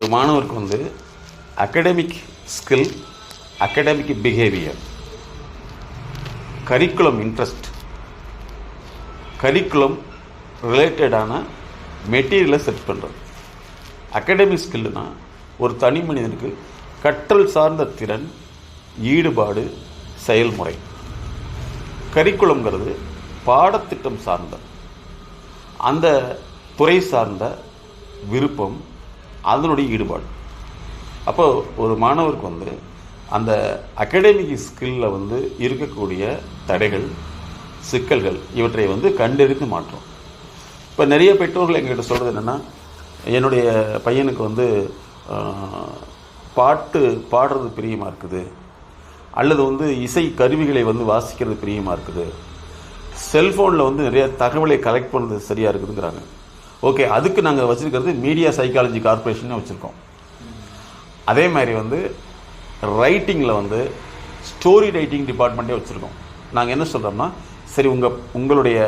ஒரு மாணவருக்கு வந்து academic skill, academic behaviour, curriculum interest, curriculum ரிலேட்டடான மெட்டீரியலை செட் பண்ணுறது. அகடமிக் ஸ்கில்னா ஒரு தனி மனிதனுக்கு கற்றல் சார்ந்த திறன், ஈடுபாடு, செயல்முறை. கரிக்குலம்ங்கிறது பாடத்திட்டம் சார்ந்த, அந்த துறை சார்ந்த விருப்பம், அதனுடைய ஈடுபாடு. அப்போ ஒரு மாணவருக்கு வந்து அந்த அகடமிக் ஸ்கில்ல வந்து இருக்கக்கூடிய தடைகள், சிக்கல்கள் இவற்றை வந்து கண்டறிந்து மாற்றோம். இப்போ நிறைய பெற்றோர்கள் எங்ககிட்ட சொல்கிறது என்னென்னா, என்னுடைய பையனுக்கு வந்து பாட்டு பாடுறது பிரியமாக இருக்குது, அல்லது வந்து இசை கருவிகளை வந்து வாசிக்கிறது பிரியமாக இருக்குது, செல்ஃபோனில் வந்து நிறைய தகவலை கலெக்ட் பண்ணுறது சரியாக இருக்குதுங்கிறாங்க. ஓகே, அதுக்கு நாங்கள் வச்சுருக்கிறது மீடியா சைக்காலஜி கார்பரேஷன் வச்சுருக்கோம். அதே மாதிரி வந்து ரைட்டிங்கில் வந்து ஸ்டோரி ரைட்டிங் டிபார்ட்மெண்ட்டே வச்சுருக்கோம். நாங்கள் என்ன சொல்கிறோம்னா, சரி உங்களுடைய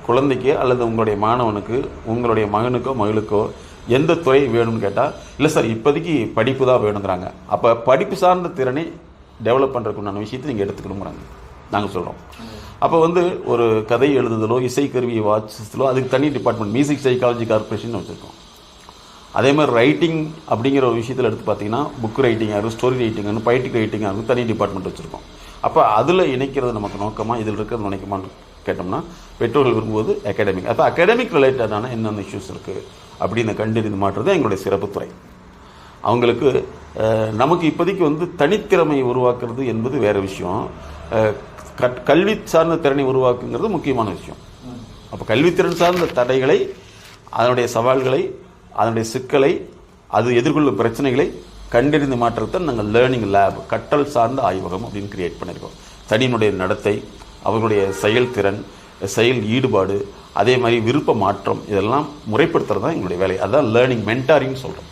குழந்தைக்கு அல்லது உங்களுடைய மாணவனுக்கு, உங்களுடைய மகனுக்கோ மகளுக்கோ எந்த துறை வேணும்னு கேட்டால், இல்லை சார் இப்போதைக்கு படிப்பு தான் வேணுங்கிறாங்க. அப்போ படிப்பு சார்ந்த திறனை டெவலப் பண்ணுறதுக்குண்டான விஷயத்தை நீங்கள் எடுத்துக்கணுங்கிறாங்க நாங்கள் சொல்கிறோம். அப்போ வந்து ஒரு கதை எழுதுதலோ, இசைக்கருவியை வாசித்தலோ அதுக்கு தனி டிபார்ட்மெண்ட் மியூசிக் சைக்காலஜி கார்பரேஷன் வச்சுருக்கோம். அதே மாதிரி ரைட்டிங் அப்படிங்கிற ஒரு விஷயத்தில் எடுத்து பார்த்தீங்கன்னா, புக் ரைட்டிங்காக இருக்கும், ஸ்டோரி ரைட்டிங்காக, பைட்டிக் ரைட்டிங்காக இருக்கும், தனி டிபார்ட்மெண்ட் வச்சுருக்கோம். அப்போ அதில் இணைக்கிறது நமக்கு நோக்கமாக, இதில் இருக்கிறது நினைக்கமான்னு கேட்டோம்னா, பெற்றோர்கள் விரும்புவது அகாடமிக். அப்போ அகாடமிக் ரிலேட்டடான என்னென்ன இஷ்யூஸ் இருக்குது அப்படின்னு கண்டறிந்து மாற்றுறது எங்களுடைய சிறப்புத்துறை. அவங்களுக்கு நமக்கு இப்போதைக்கு வந்து தனித்திறமையை உருவாக்குறது என்பது வேறு விஷயம், கல்வி சார்ந்த திறனை உருவாக்குங்கிறது முக்கியமான விஷயம். அப்போ கல்வித்திறன் சார்ந்த தடைகளை, அதனுடைய சவால்களை, அதனுடைய சிக்கலை, அது எதிர்கொள்ளும் பிரச்சனைகளை கண்டறிந்து மாற்றத்தான் நாங்கள் லேர்னிங் லேப், கற்றல் சார்ந்த ஆய்வகம் அப்படின்னு கிரியேட் பண்ணியிருக்கோம். தனியினுடைய நடத்தை, அவர்களுடைய செயல்திறன், செயல் ஈடுபாடு, அதே மாதிரி விருப்ப மாற்றம், இதெல்லாம் முறைப்படுத்துறது தான் எங்களுடைய வேலை. அதுதான் லேர்னிங் மென்டாரிங் சொல்கிறோம்.